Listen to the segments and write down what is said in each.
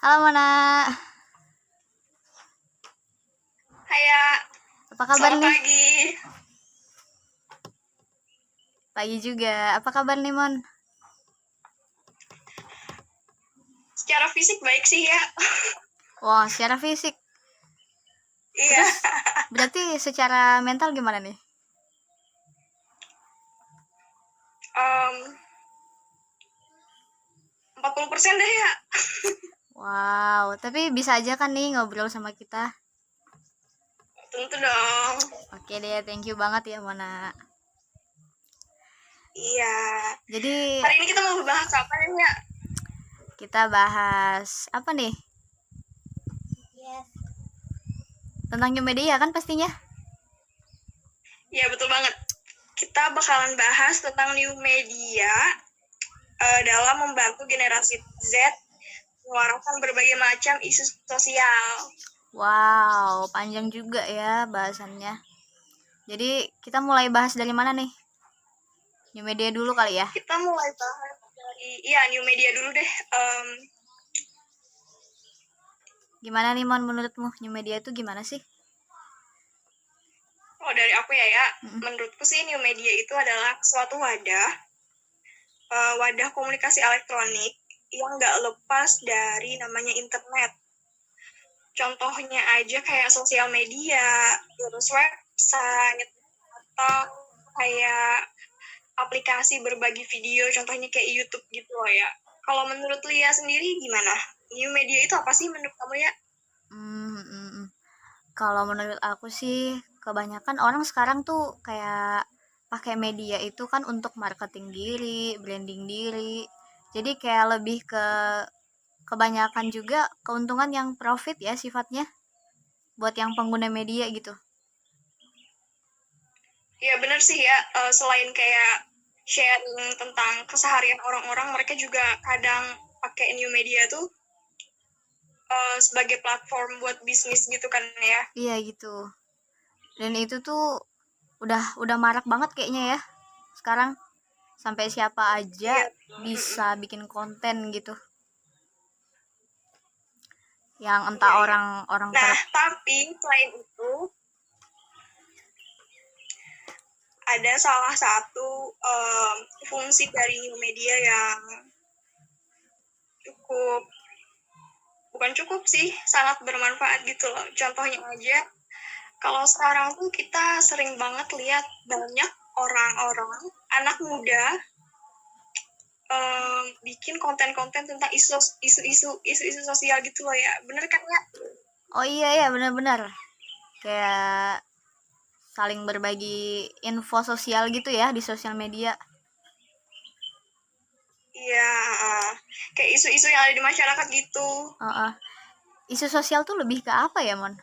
Halo Mona, Hai ya, apa kabar selamat nih? pagi. Pagi juga, apa kabar nih Mon? Secara fisik baik sih ya. Wah, secara fisik. Iya, Terus berarti secara mental gimana nih? em, 40% deh ya. Wow, tapi bisa aja kan nih ngobrol sama kita. Tentu dong. Oke deh, thank you banget ya Mona. Iya. Jadi Hari ini kita mau bahas apa nih ya? kita bahas apa nih? Tentang new media kan pastinya? Iya betul banget. Kita bakalan bahas tentang new media dalam membantu generasi Z menyuarakan berbagai macam isu sosial. Wow, panjang juga ya bahasannya. Jadi kita mulai bahas dari mana nih? New media dulu kali ya? Kita mulai bahas dari new media dulu deh. Gimana nih Mon menurutmu new media itu gimana sih? Oh dari aku ya. Menurutku sih new media itu adalah suatu wadah komunikasi elektronik yang nggak lepas dari namanya internet. Contohnya aja kayak sosial media, terus website, atau kayak aplikasi berbagi video, contohnya kayak YouTube gitu loh ya. Kalau menurut Lia sendiri gimana? New media itu apa sih menurut kamu ya? Kalau menurut aku sih kebanyakan orang sekarang tuh kayak pakai media itu kan untuk marketing diri, branding diri. Jadi kayak lebih ke kebanyakan juga keuntungan yang profit ya sifatnya buat yang pengguna media gitu. Ya bener sih ya, selain kayak sharing tentang keseharian orang-orang, mereka juga kadang pakai new media tuh sebagai platform buat bisnis gitu kan ya. Iya gitu. Dan itu tuh udah marak banget kayaknya ya. Sekarang sampai siapa aja Iya. bisa bikin konten gitu. Yang entah Iya, iya. orang Nah, tapi selain itu ada salah satu fungsi dari new media yang cukup, bukan cukup sih, sangat bermanfaat gitu loh. Contohnya aja, kalau sekarang tuh kita sering banget lihat banyak orang-orang, anak muda, bikin konten-konten tentang isu-isu sosial gitu loh ya. Bener kan ya? Oh iya ya benar-benar kayak saling berbagi info sosial gitu ya di sosial media. Iya, kayak isu-isu yang ada di masyarakat gitu. Isu sosial tuh lebih ke apa ya Mon?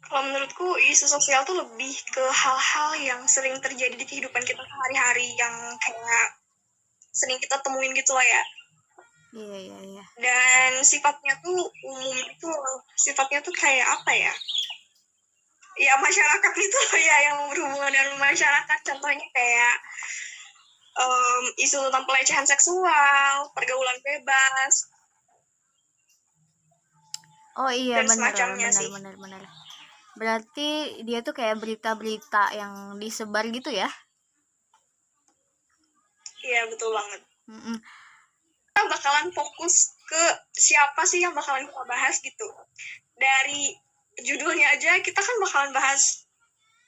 Kalau menurutku isu sosial tuh lebih ke hal-hal yang sering terjadi di kehidupan kita sehari-hari, yang kayak sering kita temuin gitu lah ya. Iya. Dan sifatnya tuh umum itu, sifatnya tuh kayak apa ya? Ya masyarakat itu ya, yang berhubungan dengan masyarakat. Contohnya kayak isu tentang pelecehan seksual, pergaulan bebas, Oh iya dan benar semacamnya benar sih. benar benar. Berarti dia tuh kayak berita-berita yang disebar gitu ya? Iya betul banget. Mm-mm. Kita bakalan fokus ke siapa sih yang bakalan kita bahas gitu. Dari judulnya aja kita kan bakalan bahas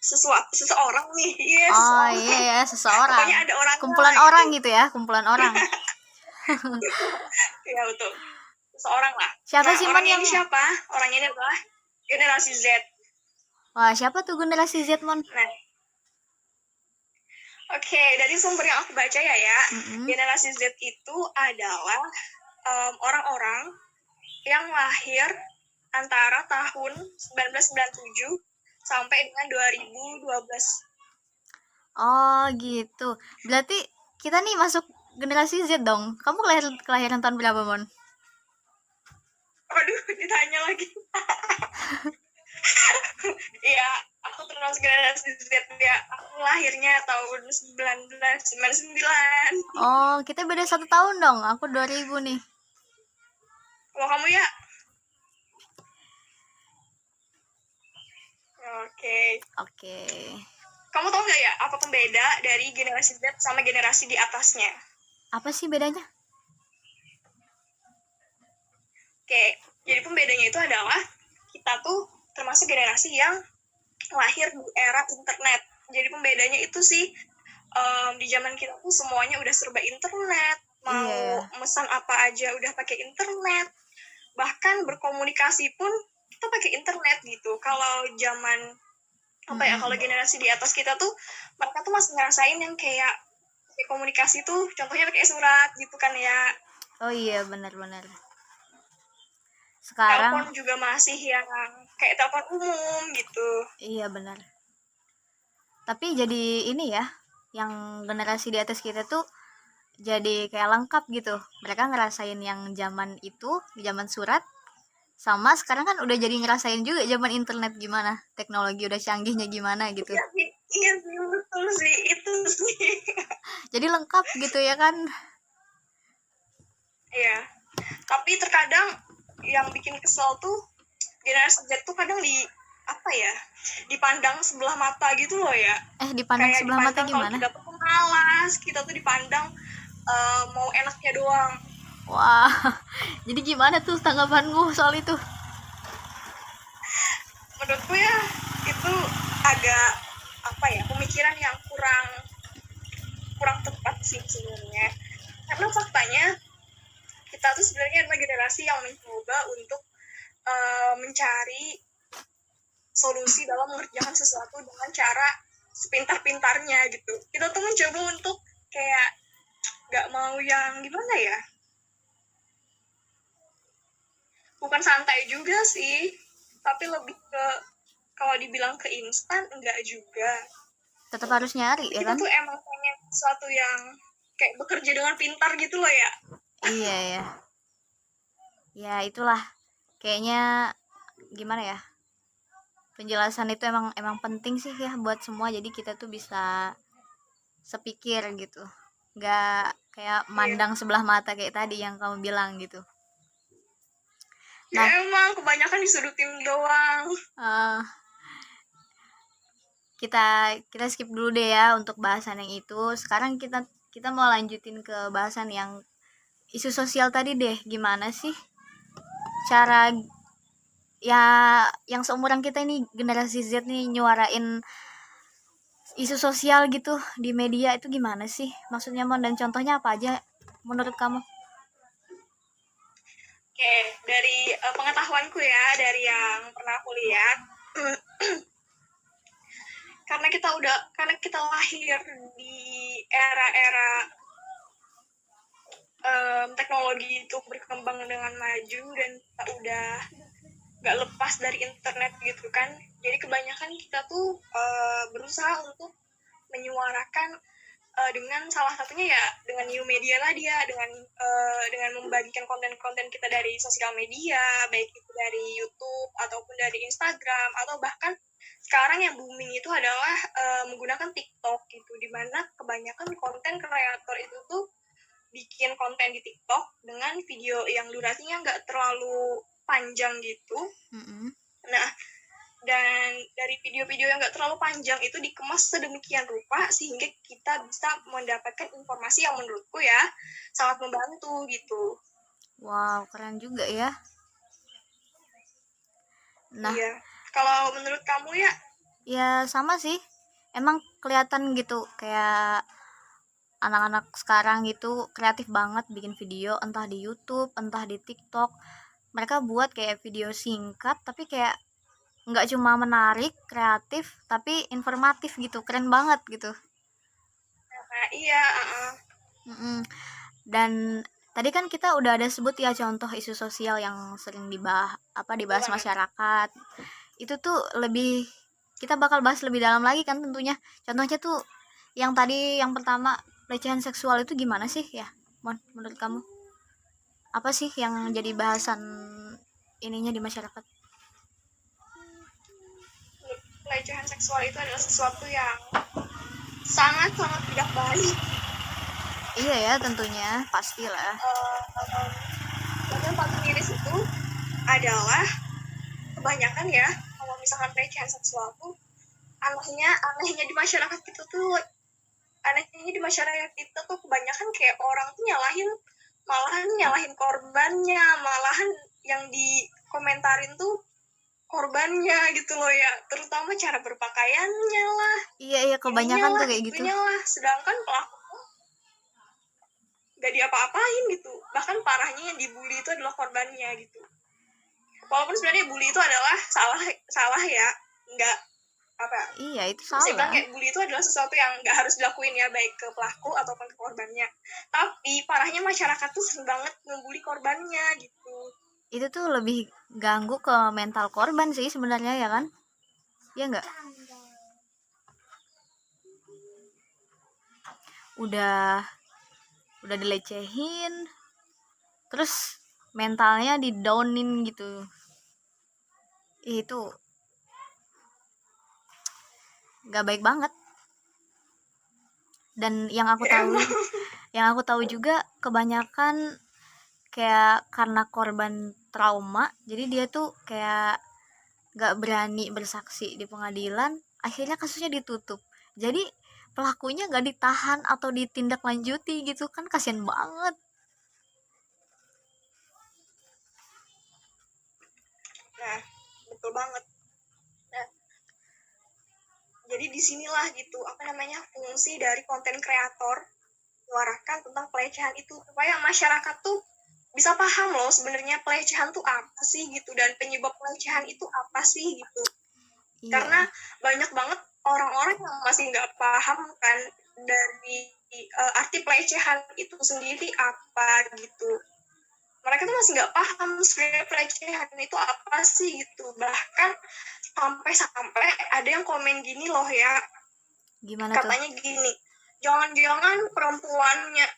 seseorang nih. Yes, Oh seseorang. iya seseorang. Pokoknya ada orangnya Kumpulan lah orang gitu. gitu ya, kumpulan orang. Ya betul. Seseorang lah. Siapa Nah, sih Mon orangnya yang ini siapa? Orangnya ini adalah generasi Z. Wah, siapa tuh generasi Z Mon? Nah, oke, dari sumber yang aku baca ya, generasi Z itu adalah orang-orang yang lahir antara tahun 1997 sampai dengan 2012. Oh gitu. Berarti kita nih masuk generasi Z dong. Kamu kelahiran tahun berapa Mon? Waduh, ditanya lagi. Iya, Aku termasuk generasi Z ya. Aku lahirnya tahun 1999. Oh, kita beda 1 tahun dong. Aku 2000 nih. Kalau kamu ya? Oke. Oke. Kamu tahu nggak ya apa pembeda dari generasi Z sama generasi di atasnya? Apa sih bedanya? Oke, jadi pembedanya itu adalah kita tuh termasuk generasi yang lahir di era internet. Jadi pembedanya itu sih di zaman kita tuh semuanya udah serba internet, mau Iya. mesan apa aja udah pakai internet, bahkan berkomunikasi pun kita pakai internet gitu. Kalau zaman apa ya, kalau generasi di atas kita tuh mereka tuh masih ngerasain yang kayak komunikasi tuh contohnya pakai surat gitu kan ya. Oh iya, benar-benar. Telepon Sekarang juga masih yang kayak telepon umum gitu. iya benar. Tapi jadi ini ya, yang generasi di atas kita tuh jadi kayak lengkap gitu. Mereka ngerasain yang zaman itu, zaman surat, sama sekarang kan udah jadi ngerasain juga zaman internet gimana, teknologi udah canggihnya gimana gitu. Iya sih, iya sih, betul sih, itu sih. Jadi lengkap gitu ya kan. Iya, tapi terkadang yang bikin kesel tuh generasi Z tuh kadang apa ya, dipandang sebelah mata gitu loh ya. Dipandang Kayak sebelah mata dipandang kalau gimana? kita tuh pemalas, kita tuh dipandang mau enaknya doang. Wah, jadi gimana tuh tanggapanmu soal itu? Menurutku ya itu agak apa ya, pemikiran yang kurang kurang tepat sih sebenarnya. Karena faktanya kita tuh sebenarnya adalah generasi yang mencoba untuk mencari solusi dalam mengerjakan sesuatu dengan cara sepintar-pintarnya gitu. Kita tuh mencoba untuk kayak nggak mau yang gimana ya, bukan santai juga sih, tapi lebih ke kalau dibilang ke instan enggak juga. Tetap harus nyari Tapi ya kita kan? tuh emang pengen sesuatu yang kayak bekerja dengan pintar gitu loh ya. Iya ya. Ya itulah. Kayaknya gimana ya? Penjelasan itu emang emang penting sih ya buat semua. Jadi kita tuh bisa sepikir gitu. Nggak kayak Iya. mandang sebelah mata kayak tadi yang kamu bilang gitu. Ya Nah, emang kebanyakan disudutin doang. eh, kita kita skip dulu deh ya untuk bahasan yang itu. Sekarang kita kita mau lanjutin ke bahasan yang isu sosial tadi deh. Gimana sih cara ya yang seumuran kita ini generasi Z nih nyuarain isu sosial gitu di media itu gimana sih? Maksudnya Mon, dan contohnya apa aja menurut kamu? Oke, dari pengetahuanku ya, dari yang pernah aku lihat, karena kita lahir di era-era teknologi itu berkembang dengan maju dan kita udah nggak lepas dari internet gitu kan. Jadi kebanyakan kita tuh berusaha untuk menyuarakan dengan salah satunya ya dengan new media lah dia, dengan membagikan konten-konten kita dari sosial media, baik itu dari YouTube ataupun dari Instagram, atau bahkan sekarang yang booming itu adalah menggunakan TikTok gitu, dimana kebanyakan konten kreator itu tuh bikin konten di TikTok dengan video yang durasinya nggak terlalu panjang gitu. Nah, dan dari video-video yang nggak terlalu panjang itu dikemas sedemikian rupa sehingga kita bisa mendapatkan informasi yang menurutku ya sangat membantu gitu. Wow, keren juga ya. Nah, Iya. Kalau menurut kamu ya? ya sama sih. Emang kelihatan gitu kayak anak-anak sekarang gitu kreatif banget bikin video entah di YouTube, entah di TikTok. Mereka buat kayak video singkat tapi kayak nggak cuma menarik, kreatif, tapi informatif gitu. Keren banget gitu. Nah, iya. Dan tadi kan kita udah ada sebut ya contoh isu sosial yang sering dibahas masyarakat. Itu tuh lebih kita bakal bahas lebih dalam lagi kan tentunya. Contohnya tuh yang tadi yang pertama pelecehan seksual itu gimana sih ya? Menurut kamu apa sih yang jadi bahasan ininya di masyarakat? pelecehan seksual itu adalah sesuatu yang sangat-sangat tidak baik. Iya ya, tentunya pastilah. Dan yang paling miris itu adalah kebanyakan ya, kalau misalkan pelecehan seksual tuh anehnya di masyarakat kita tuh kebanyakan kayak orang tuh malahan nyalahin korbannya, malahan yang dikomentarin tuh korbannya gitu loh ya, terutama cara berpakaiannya lah, Iya kebanyakan tuh kayak gitu. itunya lah, sedangkan pelaku gak diapa-apain gitu. Bahkan parahnya yang dibully itu adalah korbannya gitu. Walaupun sebenarnya bully itu adalah salah ya, nggak apa. Iya itu Saya bilang salah. kayak bully itu adalah sesuatu yang nggak harus dilakuin ya, baik ke pelaku ataupun ke korbannya. Tapi parahnya masyarakat tuh sering banget ngebully korbannya gitu. Itu tuh lebih ganggu ke mental korban sih sebenarnya ya kan? Ya enggak? Udah dilecehin, terus mentalnya di downin gitu. Itu nggak baik banget. Dan yang aku tahu juga kebanyakan kayak karena korban trauma, jadi dia tuh kayak nggak berani bersaksi di pengadilan, akhirnya kasusnya ditutup. Jadi pelakunya nggak ditahan atau ditindaklanjuti gitu kan, kasian banget. Nah, betul banget. Nah, jadi disinilah gitu fungsi dari konten kreator menyuarakan tentang pelecehan itu, supaya masyarakat tuh bisa paham loh sebenarnya pelecehan tuh apa sih gitu, dan penyebab pelecehan itu apa sih gitu. Iya. Karena banyak banget orang-orang yang masih nggak paham kan dari arti pelecehan itu sendiri apa gitu. Mereka tuh masih nggak paham sebenarnya pelecehan itu apa sih gitu. Bahkan sampai ada yang komen gini loh ya, Gimana katanya tuh? gini, jangan-jangan perempuannya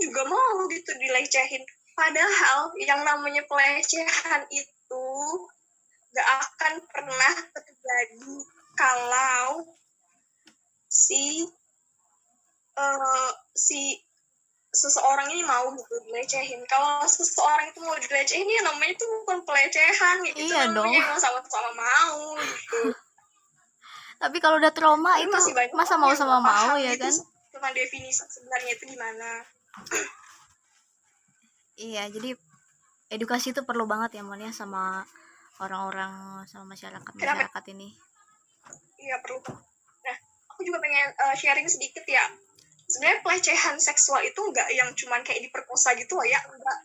juga mau gitu dilecehin. Padahal yang namanya pelecehan itu gak akan pernah terjadi kalau si seseorang ini mau gitu dilecehin. Kalau seseorang itu mau dilecehin, ya namanya itu bukan pelecehan, itu Iya namanya dong. emang sama-sama mau gitu. Tapi kalau udah trauma Tapi itu masih banyak masa orang mau yang sama gak mau paham ya gitu kan? tentang definisi sebenarnya itu gimana. Iya, jadi edukasi itu perlu banget ya Mon ya, sama orang-orang, sama Kenapa? masyarakat ini. Iya perlu. Nah, aku juga pengen sharing sedikit ya. Sebenarnya pelecehan seksual itu nggak yang cuman kayak diperkosa gitu loh ya, enggak.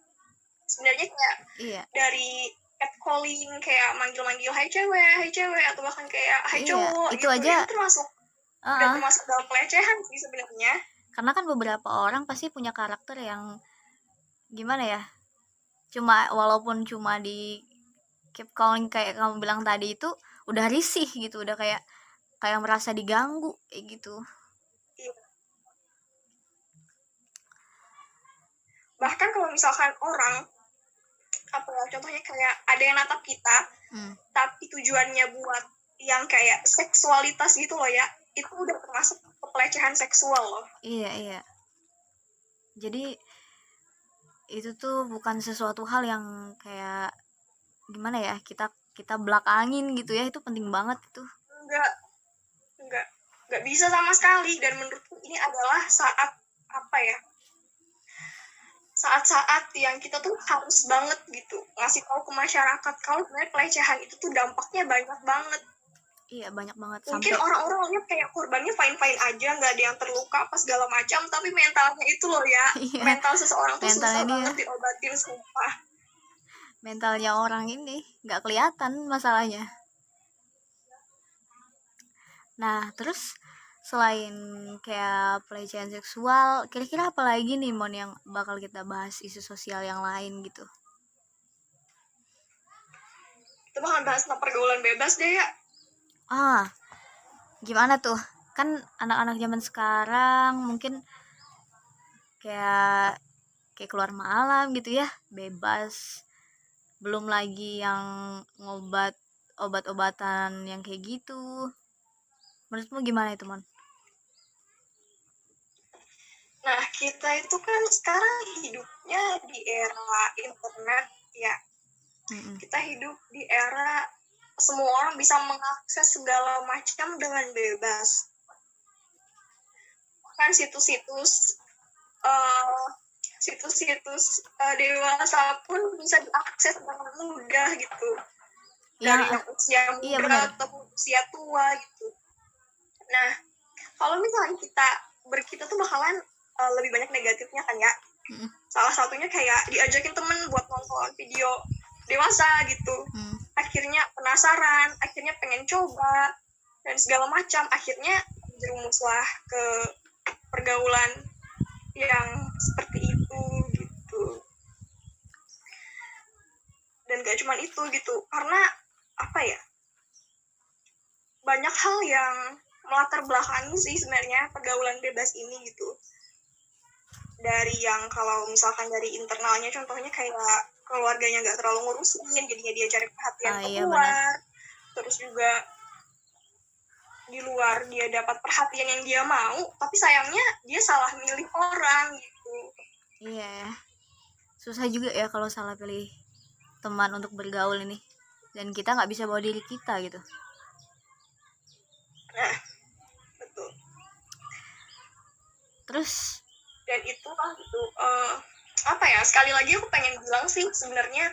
Sebenarnya kayak Iya. dari catcalling, kayak manggil-manggil hai cewek, atau bahkan kayak hai Iya, cowok itu gitu. aja. Itu udah termasuk dalam pelecehan sih sebenarnya. Karena kan beberapa orang pasti punya karakter yang gimana ya? Walaupun cuma di keep calling kayak kamu bilang tadi, itu udah risih gitu, udah kayak merasa diganggu kayak gitu. Iya. Bahkan kalau misalkan orang contohnya kayak ada yang natap kita, tapi tujuannya buat yang kayak seksualitas gitu loh ya, itu udah termasuk pelecehan seksual loh. Iya. Jadi itu tuh bukan sesuatu hal yang kayak gimana ya, kita belakangin gitu ya, itu penting banget itu. Enggak bisa sama sekali. Dan menurutku ini adalah saat-saat yang kita tuh harus banget gitu ngasih tahu ke masyarakat kalau sebenarnya pelecehan itu tuh dampaknya banyak banget. Iya, banyak banget. Mungkin orang-orang lihat kayak korbannya fine-fine aja, nggak ada yang terluka apa segala macam, tapi mentalnya itu loh ya, Iya, mental seseorang tuh susah banget ya, diobatin, sumpah. mentalnya orang ini nggak kelihatan masalahnya. Nah, terus selain kayak pelecehan seksual, kira-kira apa lagi nih Mon yang bakal kita bahas, isu sosial yang lain gitu? Kita bakal bahas tentang pergaulan bebas deh ya. Gimana tuh? Kan anak-anak zaman sekarang mungkin kayak keluar malam gitu ya, bebas. Belum lagi yang ngobat obat-obatan yang kayak gitu. Menurutmu gimana itu, Mon? Nah, kita itu kan sekarang hidupnya di era internet ya. Kita hidup di era semua orang bisa mengakses segala macam dengan bebas. Kan situs-situs dewasa pun bisa diakses dengan mudah gitu. Dari yang usia muda ataupun usia tua gitu. Nah, kalau misalnya kita tuh bakalan lebih banyak negatifnya kan ya. Salah satunya kayak diajakin temen buat nonton video dewasa gitu. Akhirnya penasaran, akhirnya pengen coba dan segala macam, akhirnya jerumuslah ke pergaulan yang seperti itu gitu. Dan gak cuma itu gitu, karena apa ya, banyak hal yang melatar belakangi sih sebenarnya pergaulan bebas ini gitu. Dari yang kalau misalkan dari internalnya, contohnya kayak keluarganya nggak terlalu ngurusin, jadinya dia cari perhatian keluar. Terus juga di luar dia dapat perhatian yang dia mau, tapi sayangnya dia salah milih orang gitu. Iya, susah juga ya kalau salah pilih teman untuk bergaul ini, dan kita nggak bisa bawa diri kita gitu. Nah, betul. Terus dan itulah gitu, apa ya, sekali lagi aku pengen bilang sih sebenarnya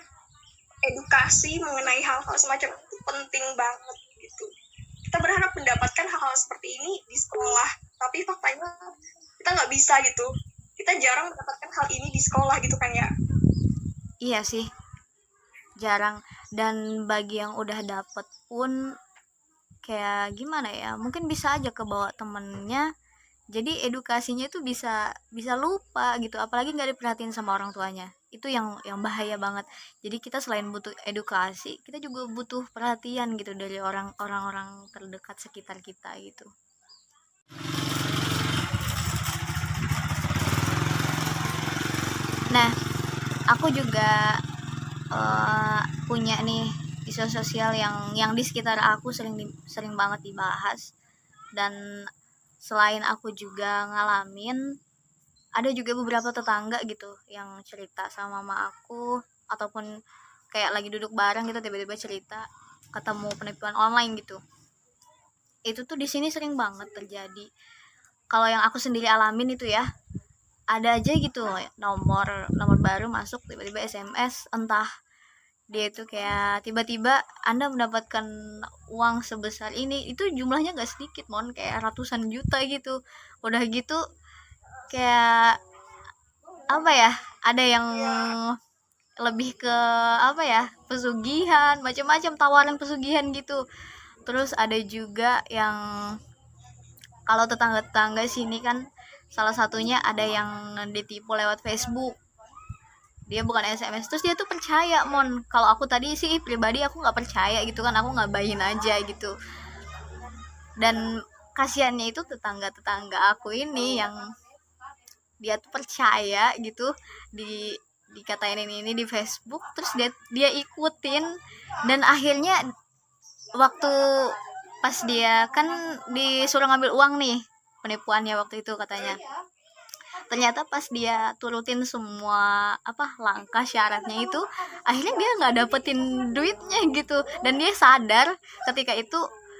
edukasi mengenai hal-hal semacam itu penting banget gitu. Kita berharap mendapatkan hal-hal seperti ini di sekolah, tapi faktanya kita nggak bisa gitu. Kita jarang mendapatkan hal ini di sekolah gitu kan ya. Iya sih, jarang. Dan bagi yang udah dapet pun kayak gimana ya, mungkin bisa aja kebawa temennya, jadi edukasinya itu bisa lupa gitu, apalagi nggak diperhatiin sama orang tuanya. Itu yang bahaya banget. Jadi kita selain butuh edukasi, kita juga butuh perhatian gitu dari orang-orang terdekat sekitar kita gitu. Nah, aku juga punya nih isu sosial yang di sekitar aku sering banget dibahas, dan selain aku juga ngalamin, ada juga beberapa tetangga gitu yang cerita sama mama aku, ataupun kayak lagi duduk bareng gitu tiba-tiba cerita ketemu penipuan online gitu. Itu tuh di sini sering banget terjadi. Kalau yang aku sendiri alamin itu ya, ada aja gitu nomor baru masuk tiba-tiba SMS, entah dia itu kayak tiba-tiba Anda mendapatkan uang sebesar ini, itu jumlahnya gak sedikit mon, kayak ratusan juta gitu. Udah gitu kayak apa ya, ada yang lebih ke apa ya, pesugihan, macam-macam tawaran pesugihan gitu. Terus ada juga yang kalau tetangga-tetangga sini kan, salah satunya ada yang ditipu lewat Facebook. Dia bukan SMS, terus dia tuh percaya mon. Kalau aku tadi sih pribadi aku nggak percaya gitu kan, aku ngabain aja gitu. Dan kasihannya itu tetangga aku ini yang dia tuh percaya gitu, dikatain ini di Facebook, terus dia ikutin, dan akhirnya waktu pas dia kan disuruh ngambil uang nih, penipuannya waktu itu katanya, ternyata pas dia turutin semua langkah syaratnya itu, akhirnya dia nggak dapetin duitnya gitu. Dan dia sadar ketika itu,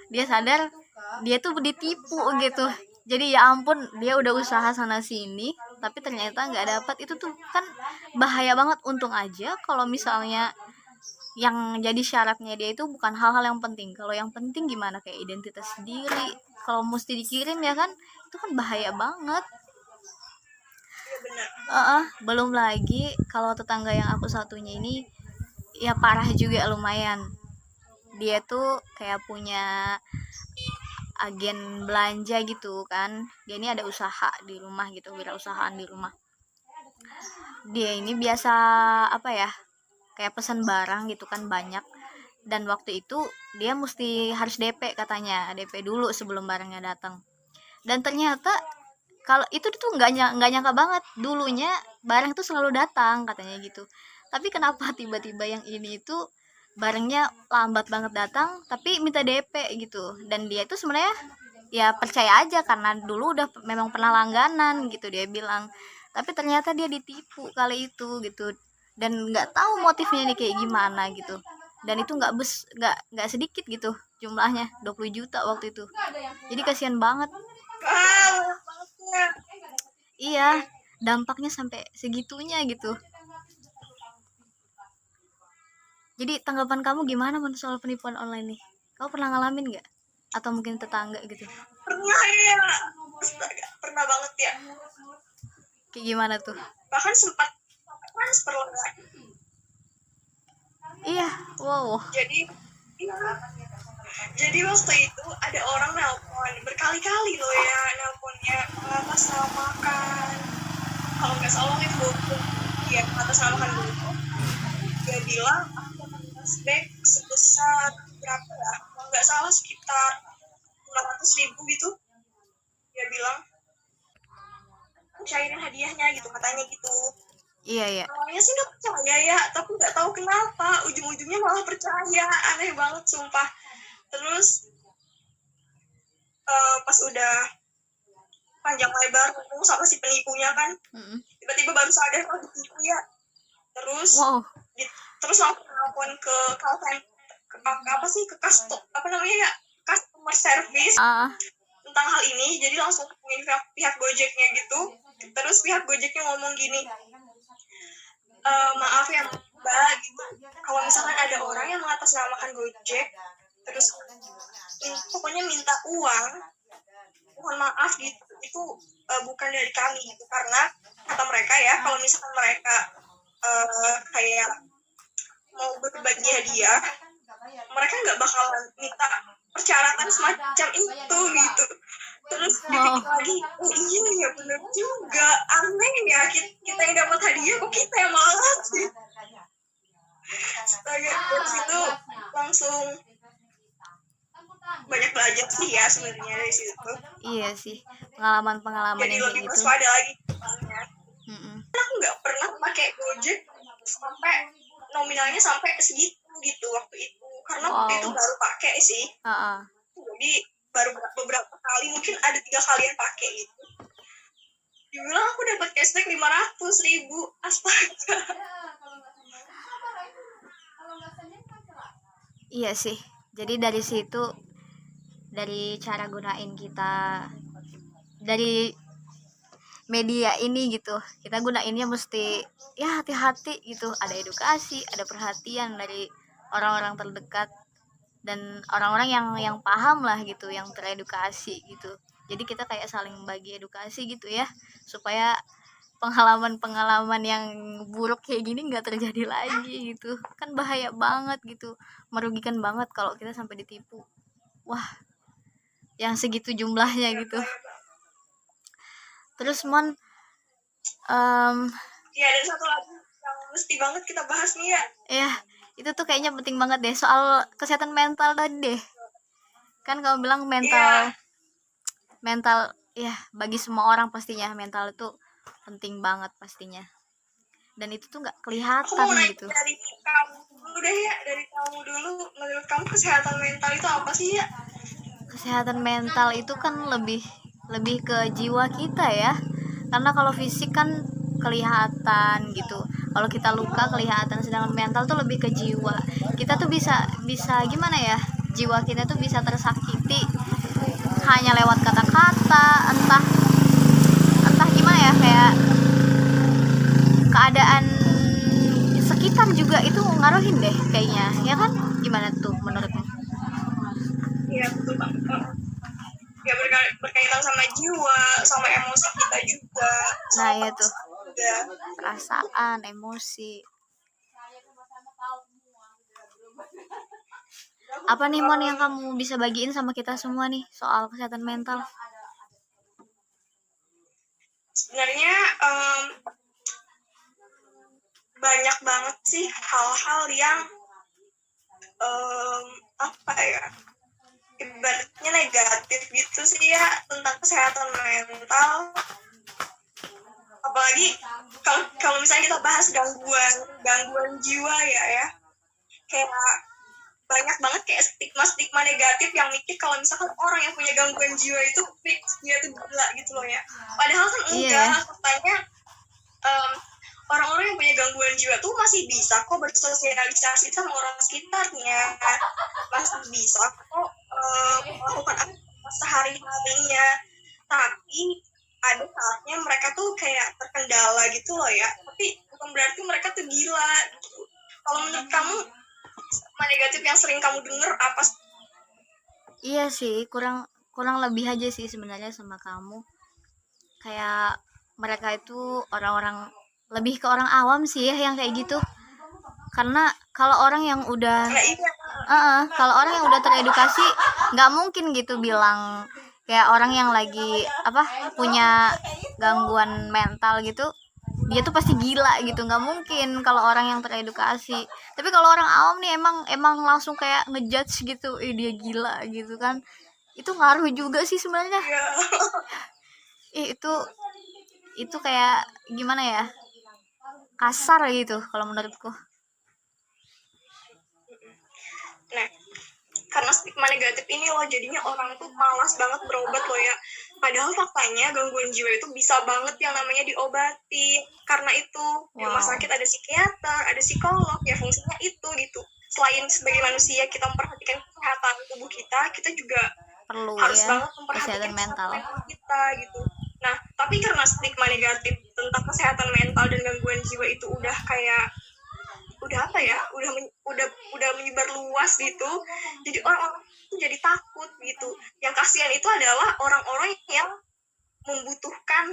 dia tuh ditipu gitu. Jadi ya ampun, dia udah usaha sana sini tapi ternyata nggak dapat. Itu tuh kan bahaya banget. Untung aja kalau misalnya yang jadi syaratnya dia itu bukan hal-hal yang penting. Kalau yang penting gimana, kayak identitas diri, kalau mesti dikirim ya kan, itu kan bahaya banget. Belum lagi kalau tetangga yang aku satunya ini ya parah juga lumayan. Dia tuh kayak punya agen belanja gitu kan. Dia ini ada usaha di rumah gitu, wirausahaan di rumah. Dia ini biasa kayak pesan barang gitu kan banyak. Dan waktu itu dia harus DP katanya, DP dulu sebelum barangnya datang. Dan ternyata kalau itu tuh nggak nyangka banget, dulunya barang itu selalu datang katanya gitu. Tapi kenapa tiba-tiba yang ini itu barangnya lambat banget datang tapi minta DP gitu, dan dia itu sebenarnya ya percaya aja karena dulu udah memang pernah langganan gitu dia bilang, tapi ternyata dia ditipu kali itu gitu, dan nggak tahu motifnya nih kayak gimana gitu, dan itu nggak sedikit gitu jumlahnya 20 juta waktu itu, jadi kasihan banget. banyak banget ya. Iya, dampaknya sampai segitunya gitu. Jadi tanggapan kamu gimana soal penipuan online nih? Kamu pernah ngalamin nggak? Atau mungkin tetangga gitu? Pernah ya, astaga, pernah banget ya. Kayak gimana tuh? Bahkan sempat transfer loh. Iya, wow. Jadi iya, jadi waktu itu ada orang nelpon berkali-kali loh ya, nelponnya mengatasnamakan, kalau nggak salah itu Goku ya, mengatasnamakan Goku. Dia bilang aku akan cashback sebesar berapa ya, kalau nggak salah sekitar 500.000 gitu. Dia bilang cairin hadiahnya gitu, katanya gitu. Iya, iya. Awalnya sih nggak percaya ya, tapi nggak tahu kenapa ujung-ujungnya malah percaya, aneh banget sumpah. Terus pas udah panjang lebar ngomong sama si penipunya kan, tiba-tiba baru sadar kalau ditipu ya. Terus Wow. terus langsung telepon ke call center, ke apa namanya ya, customer service tentang hal ini. Jadi langsung hubungin pihak Gojeknya gitu. Terus pihak Gojeknya ngomong gini, maaf ya Mbak gitu, kalau misalkan ada orang yang mengatasnamakan Gojek terus pokoknya minta uang, mohon maaf gitu, itu bukan dari kami gitu, karena kata mereka ya, kalau misalkan mereka kayak mau berbagi hadiah, mereka nggak bakalan minta persyaratan semacam itu gitu. Terus dipikir lagi, oh iya ya bener juga, aneh ya, kita yang dapat hadiah kok kita yang malah ngasih. Astaga, dari situ langsung banyak belajar sih ya sebenarnya dari situ. Iya sih, pengalaman-pengalaman jadi yang lebih kayak gitu. waspada lagi depannya. Aku nggak pernah pakai Gojek sampai nominalnya sampai segitu gitu waktu itu, karena waktu itu baru pakai sih. Jadi baru beberapa kali, mungkin ada 3 kalian pakai gitu. Dibilang aku dapat cashback 500.000, astaga. Iya sih, jadi dari situ, dari cara gunain kita dari media ini gitu, kita gunainnya mesti ya hati-hati gitu, ada edukasi, ada perhatian dari orang-orang terdekat dan orang-orang yang paham lah gitu, yang teredukasi gitu. Jadi kita kayak saling bagi edukasi gitu ya, supaya pengalaman-pengalaman yang buruk kayak gini nggak terjadi lagi gitu, kan bahaya banget gitu, merugikan banget kalau kita sampai ditipu, wah yang segitu jumlahnya gitu. Terus Mon, ya ada satu lagi yang mesti banget kita bahas nih ya. Ya itu tuh kayaknya penting banget deh, soal kesehatan mental tadi deh, kan kamu bilang mental ya bagi semua orang pastinya mental itu penting banget pastinya, dan itu tuh nggak kelihatan gitu. Dari kamu dulu deh ya, menurut kamu kesehatan mental itu apa sih ya? Kesehatan mental itu kan lebih ke jiwa kita ya, karena kalau fisik kan kelihatan gitu, kalau kita luka kelihatan, sedangkan mental tuh lebih ke jiwa. Kita tuh bisa gimana ya, jiwa kita tuh bisa tersakiti hanya lewat kata-kata, entah gimana ya, kayak keadaan sekitar juga itu ngaruhin deh kayaknya, ya kan? Gimana tuh menurutmu? Iya betul banget. Ya berkaitan sama jiwa, sama emosi kita juga. Nah ya tuh, perasaan, emosi. Apa nih Mon yang kamu bisa bagiin sama kita semua nih soal kesehatan mental? Sebenarnya banyak banget sih hal-hal yang apa ya, ibaratnya negatif gitu sih ya tentang kesehatan mental. Apalagi kalau misalnya kita bahas gangguan jiwa ya, kayak banyak banget kayak stigma negatif yang mikir kalau misalkan orang yang punya gangguan jiwa itu fix dia tuh gila gitu loh ya. Padahal kan enggak, Iya. faktanya em, orang-orang yang punya gangguan jiwa tuh masih bisa kok bersosialisasi sama orang sekitarnya, masih bisa kok melakukan aktivitas sehari-harinya. Tapi ada saatnya mereka tuh kayak terkendala gitu loh ya. Tapi bukan berarti mereka tuh gila gitu. Kalau menurut kamu stigma negatif yang sering kamu dengar apa sih? Iya sih, kurang kurang lebih aja sih sebenarnya sama kamu. Kayak mereka itu orang-orang, lebih ke orang awam sih ya yang kayak gitu. Karena kalau orang yang udah Nah iya, kalau orang yang udah teredukasi nggak mungkin gitu bilang kayak orang yang lagi punya gangguan mental gitu dia tuh pasti gila gitu, nggak mungkin kalau orang yang teredukasi. Tapi kalau orang awam nih emang langsung kayak ngejudge gitu, dia gila gitu kan, itu ngaruh juga sih sebenarnya. iya. Itu kayak gimana ya, kasar gitu kalau menurutku. Nah, karena stigma negatif ini loh jadinya orang tuh malas banget berobat loh ya. Padahal faktanya gangguan jiwa itu bisa banget yang namanya diobati. Karena itu di rumah Wow. sakit ada psikiater, ada psikolog, ya fungsinya itu gitu. Selain sebagai manusia kita memperhatikan kesehatan tubuh kita juga Perlu harus ya banget memperhatikan kesehatan kesehatan mental. mental kita gitu. Nah, tapi karena stigma negatif tentang kesehatan mental dan gangguan jiwa itu udah kayak udah apa ya, udah menyebar luas gitu. Jadi orang-orang jadi takut gitu. Yang kasihan itu adalah orang-orang yang membutuhkan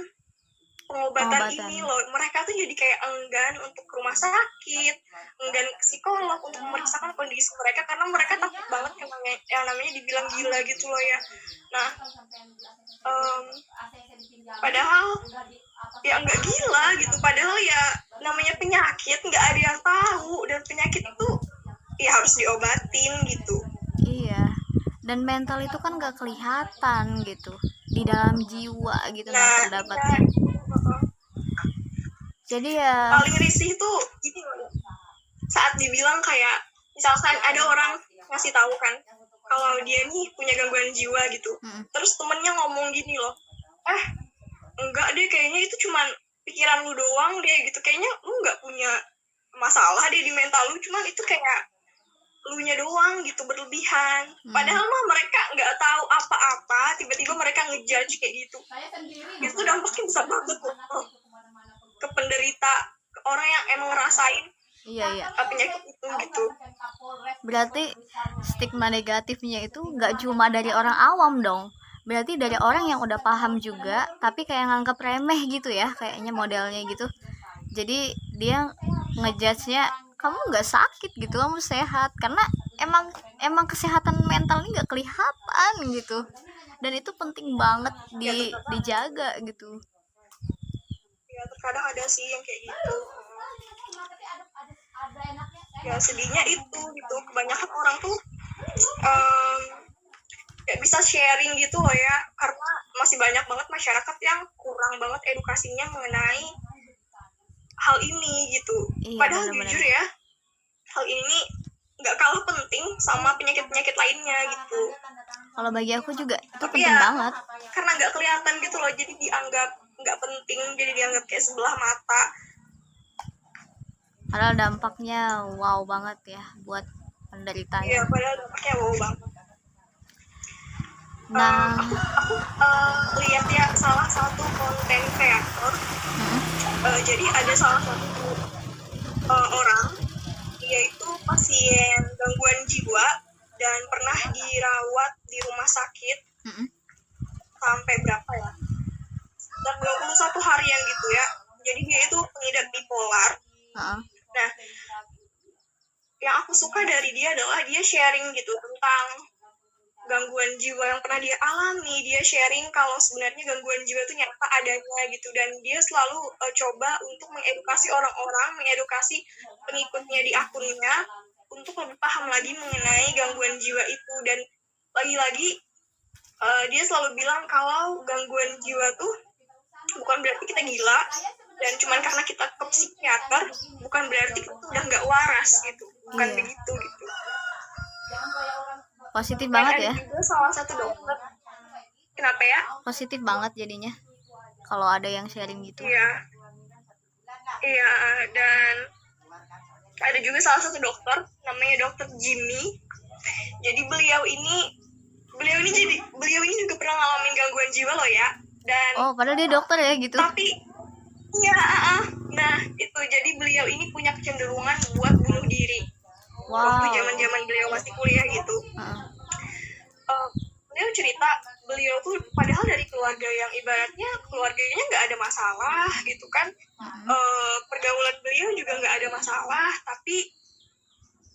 pengobatan Pengobatan. ini loh. Mereka tuh jadi kayak enggan untuk ke rumah sakit, enggan ke psikolog untuk memeriksakan kondisi mereka karena mereka takut banget yang namanya dibilang gila gitu loh ya. Nah, padahal ya nggak gila gitu. Padahal ya namanya penyakit nggak ada yang tahu, dan penyakit itu ya harus diobatin gitu. Iya, dan mental itu kan gak kelihatan gitu di dalam jiwa gitu, nah Nah, terdapatnya. Jadi ya paling risih tuh ini loh, saat dibilang kayak misalkan ada orang ngasih tahu kan kalau dia nih punya gangguan jiwa gitu, terus temennya ngomong gini loh, enggak deh, kayaknya itu cuman pikiran lu doang deh gitu, kayaknya lu nggak punya masalah deh di mental lu, cuman itu kayak lu nya doang gitu berlebihan. Padahal mah mereka nggak tahu apa-apa, tiba-tiba mereka ngejudge kayak gitu. Itu dampaknya besar banget loh ke penderita, ke orang yang emang ngerasain iya. penyakit itu gitu. Berarti stigma negatifnya itu nggak cuma dari orang awam dong. Berarti dari orang yang udah paham juga, tapi kayak nganggap remeh gitu ya, kayaknya modelnya gitu. Jadi dia ngejudge-nya, kamu nggak sakit gitu, kamu sehat. Karena emang kesehatan mental ini nggak kelihatan gitu. Dan itu penting banget Ya terkadang, dijaga gitu. ya terkadang ada sih yang kayak gitu. Ya sedihnya itu gitu, kebanyakan orang tuh gak bisa sharing gitu loh ya, karena masih banyak banget masyarakat yang kurang banget edukasinya mengenai hal ini gitu. Iya, Padahal bener-bener. jujur ya, hal ini nggak kalah penting sama penyakit-penyakit lainnya gitu. Kalau bagi aku juga itu Tapi penting ya banget. karena nggak kelihatan gitu loh, jadi dianggap nggak penting, jadi dianggap kayak sebelah mata. Padahal dampaknya wow banget ya buat penderitanya. Iya, padahal dampaknya wow banget. Nah, Aku lihat ya salah satu konten kreator. Jadi ada salah satu orang, dia itu pasien gangguan jiwa dan pernah dirawat di rumah sakit sampai berapa ya? Dan 21 harian gitu ya. Jadi dia itu pengidap bipolar. Nah, yang aku suka dari dia adalah dia sharing gitu tentang gangguan jiwa yang pernah dia alami. Dia sharing kalau sebenarnya gangguan jiwa itu nyata adanya gitu, dan dia selalu coba untuk mengedukasi orang-orang, mengedukasi pengikutnya di akunnya untuk lebih paham lagi mengenai gangguan jiwa itu. Dan lagi-lagi dia selalu bilang kalau gangguan jiwa tuh bukan berarti kita gila, dan cuman karena kita ke psikiater bukan berarti kita udah nggak waras gitu. bukan Iya, begitu gitu. positif Dan banget ada ya, juga salah satu dokter, kenapa ya? positif banget jadinya kalau ada yang sharing gitu. Iya, iya, dan ada juga salah satu dokter namanya dokter Jimmy. Jadi beliau ini juga pernah ngalamin gangguan jiwa loh ya. Dan Oh, padahal dia dokter ya gitu. tapi iya, nah itu jadi beliau ini punya kecenderungan buat bunuh diri. Waktu Wow. zaman beliau masih kuliah gitu. Beliau cerita beliau tuh padahal dari keluarga yang ibaratnya keluarganya nggak ada masalah gitu kan. Pergaulan beliau juga nggak ada masalah, tapi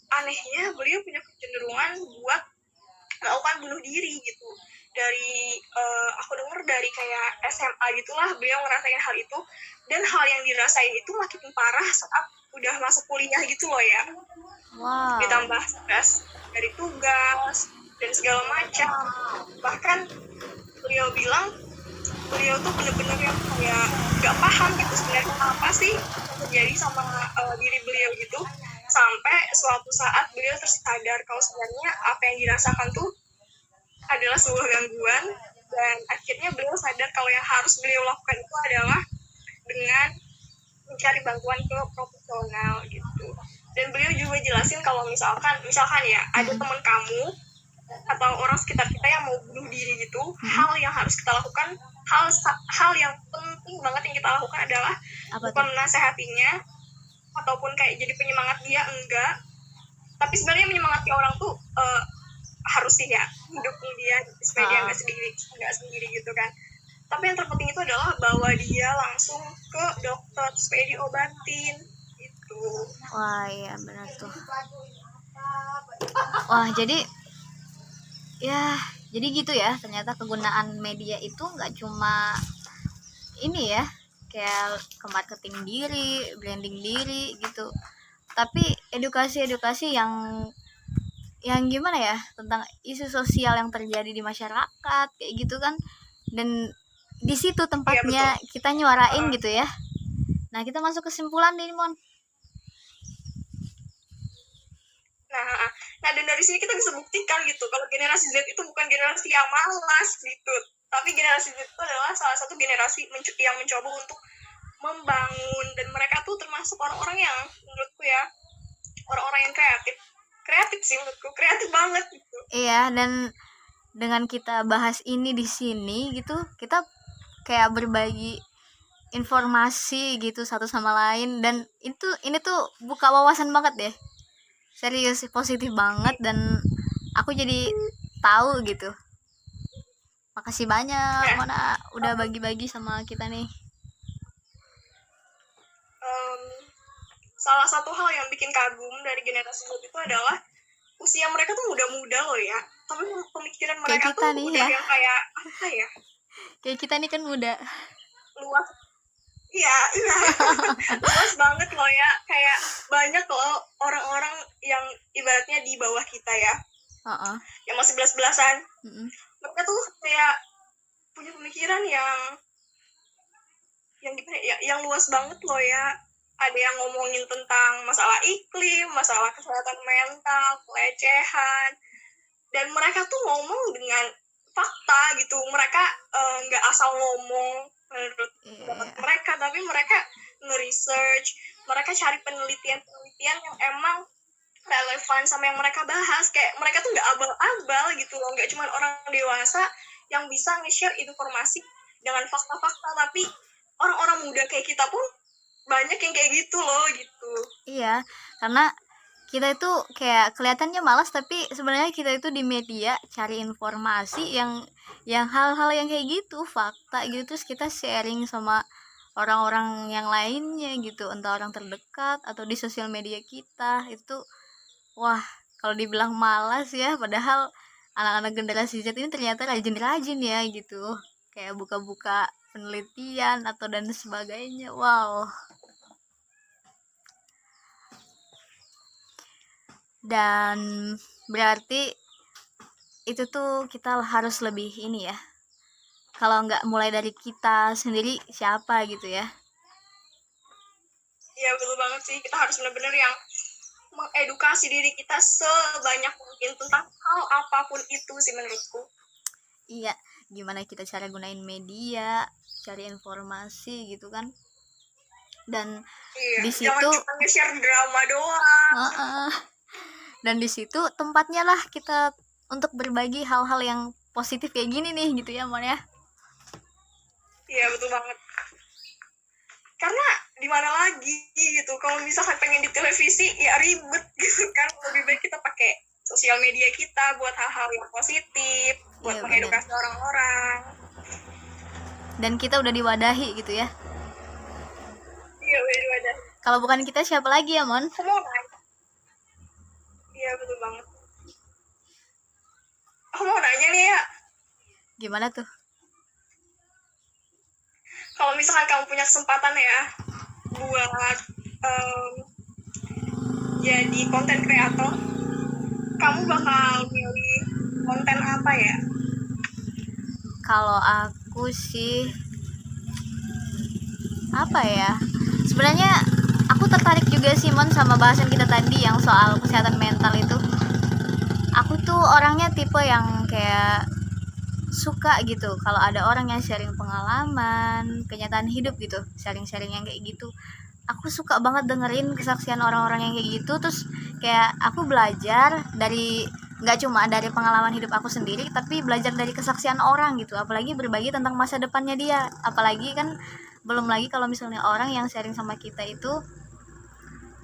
anehnya beliau punya kecenderungan buat melakukan bunuh diri gitu. Dari aku dengar dari kayak SMA gitulah beliau ngerasain hal itu, dan hal yang dirasain itu makin parah saat udah masuk kuliah gitu loh ya. Wow. Ditambah stres dari tugas dan segala macam. Bahkan beliau bilang beliau tuh bener-bener yang kayak gak paham gitu sebenarnya apa sih yang terjadi sama diri beliau gitu, sampai suatu saat beliau tersadar kalau sebenarnya apa yang dirasakan tuh adalah sebuah gangguan, dan akhirnya beliau sadar kalau yang harus beliau lakukan itu adalah dengan mencari bantuan ke profesional gitu. Dan beliau juga jelasin kalau misalkan ya ada teman kamu atau orang sekitar kita yang mau bunuh diri gitu, hal yang harus kita lakukan, hal yang penting banget yang kita lakukan adalah bukan menasehatinya ataupun kayak jadi penyemangat dia, enggak, tapi sebenarnya menyemangati orang tuh harus sih ya, hidupnya dia supaya dia nggak sendiri gitu kan. Tapi yang terpenting itu adalah bawa dia langsung ke dokter supaya diobatin gitu. Wah, iya benar tuh. Wah, jadi gitu ya, ternyata kegunaan media itu nggak cuma ini ya, kayak ke marketing diri, branding diri gitu, tapi edukasi yang gimana ya, tentang isu sosial yang terjadi di masyarakat kayak gitu kan. Dan di situ tempatnya kita nyuarain gitu ya. Nah, kita masuk kesimpulan nih, Mon. Nah, dan dari sini kita bisa buktikan gitu kalau generasi Z itu bukan generasi yang malas gitu, tapi generasi Z itu adalah salah satu generasi yang mencoba untuk membangun, dan mereka tuh termasuk orang-orang yang menurutku ya, orang-orang yang kreatif sih menurutku, kreatif banget gitu. Iya, dan dengan kita bahas ini di sini gitu, kita kayak berbagi informasi gitu satu sama lain, dan ini tuh buka wawasan banget deh, serius, positif banget, dan aku jadi tahu gitu. Makasih banyak Mona udah bagi-bagi sama kita nih. Salah satu hal yang bikin kagum dari generasi Z itu adalah usia mereka tuh muda-muda loh ya, tapi pemikiran mereka tuh nih, udah ya, yang kayak apa ya, kayak kita nih kan muda, luas. Iya luas banget loh ya, kayak banyak loh orang-orang yang ibaratnya di bawah kita ya, yang masih belas-belasan. Mereka tuh kayak punya pemikiran yang gimana ya, yang luas banget loh ya. Ada yang ngomongin tentang masalah iklim, masalah kesehatan mental, pelecehan, dan mereka tuh ngomong dengan fakta gitu. Mereka nggak asal ngomong menurut mereka, tapi mereka nge-research, mereka cari penelitian yang emang relevan sama yang mereka bahas. Kayak mereka tuh nggak abal-abal gitu loh, nggak cuma orang dewasa yang bisa nge-share informasi dengan fakta-fakta, tapi orang-orang muda kayak kita pun banyak yang kayak gitu loh gitu. Iya, karena kita itu kayak kelihatannya malas, tapi sebenarnya kita itu di media cari informasi yang hal-hal yang kayak gitu, fakta gitu, terus kita sharing sama orang-orang yang lainnya gitu, entah orang terdekat atau di sosial media kita. Itu wah, kalau dibilang malas ya, padahal anak-anak generasi Z ini ternyata rajin-rajin ya gitu, kayak buka-buka penelitian atau dan sebagainya. Wow. Dan berarti itu tuh kita harus lebih ini ya, kalau nggak mulai dari kita sendiri siapa gitu ya. Iya betul banget sih, kita harus benar-benar yang mengedukasi diri kita sebanyak mungkin tentang hal apapun itu sih menurutku. Iya, gimana kita cara gunain media, cari informasi gitu kan. Dan Iya, di jangan situ cuma nge-share drama doang. dan di situ tempatnya lah kita untuk berbagi hal-hal yang positif kayak gini nih gitu ya Mon ya. Iya, betul banget. Karena di mana lagi gitu, kalau misalkan pengen di televisi ya ribet gitu kan. Lebih baik kita pakai sosial media kita buat hal-hal yang positif, buat Iya, mengedukasi orang-orang. Dan kita udah diwadahi gitu ya. Iya, udah. Kalau bukan kita siapa lagi ya Mon? Aku mau nanya. Iya, betul banget. Aku mau nanya nih ya, Gimana tuh? kalau misalkan kamu punya kesempatan ya buat jadi konten kreator, kamu bakal milih konten apa ya? Kalau aku sih apa ya? Sebenarnya aku tertarik juga sih Mon sama bahasan kita tadi yang soal kesehatan mental itu. Aku tuh orangnya tipe yang kayak suka gitu kalau ada orang yang sharing pengalaman, kenyataan hidup gitu, sharing-sharing yang kayak gitu. Aku suka banget dengerin kesaksian orang-orang yang kayak gitu, terus kayak aku belajar dari nggak cuma dari pengalaman hidup aku sendiri, tapi belajar dari kesaksian orang gitu, apalagi berbagi tentang masa depannya dia. Apalagi kan belum lagi kalau misalnya orang yang sharing sama kita itu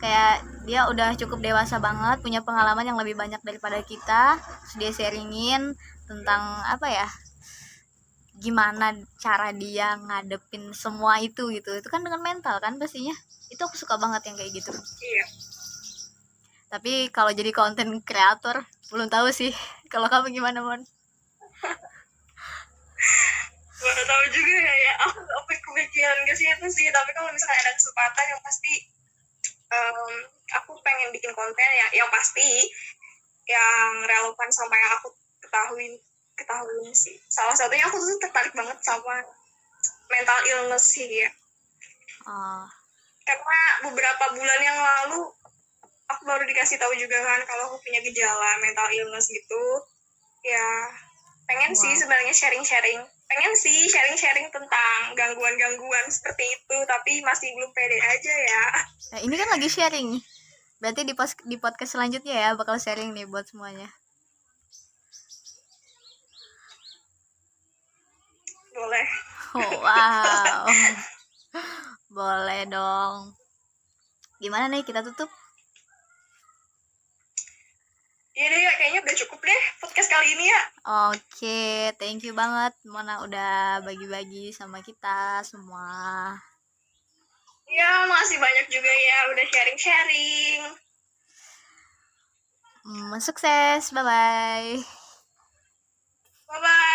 kayak dia udah cukup dewasa banget, punya pengalaman yang lebih banyak daripada kita, terus dia sharingin tentang apa ya, gimana cara dia ngadepin semua itu gitu. Itu kan dengan mental kan pastinya. Itu aku suka banget yang kayak gitu. Iya. Tapi kalau jadi konten kreator belum tahu sih. Kalau kamu gimana Mon? Gak tahu juga ya, aku gak kepikiran ke situ sih. Tapi kalau misalnya ada kesempatan yang pasti aku pengen bikin konten yang pasti yang relevan sama yang aku ketahui sih. Salah satunya aku tuh tertarik banget sama mental illness sih ya. Karena beberapa bulan yang lalu aku baru dikasih tahu juga kan kalau aku punya gejala mental illness gitu. Ya pengen sih sebenarnya sharing tentang gangguan-gangguan seperti itu, tapi masih belum pede aja ya. Nah, ini kan lagi sharing. Berarti di podcast selanjutnya ya bakal sharing nih buat semuanya. Boleh. Oh, wow. Boleh dong. Gimana nih kita tutup? Iya deh, kayaknya udah cukup deh podcast kali ini ya. Oke, thank you banget Mona udah bagi-bagi sama kita semua. Iya, makasih banyak juga ya udah sharing-sharing. Sukses, bye-bye. Bye-bye.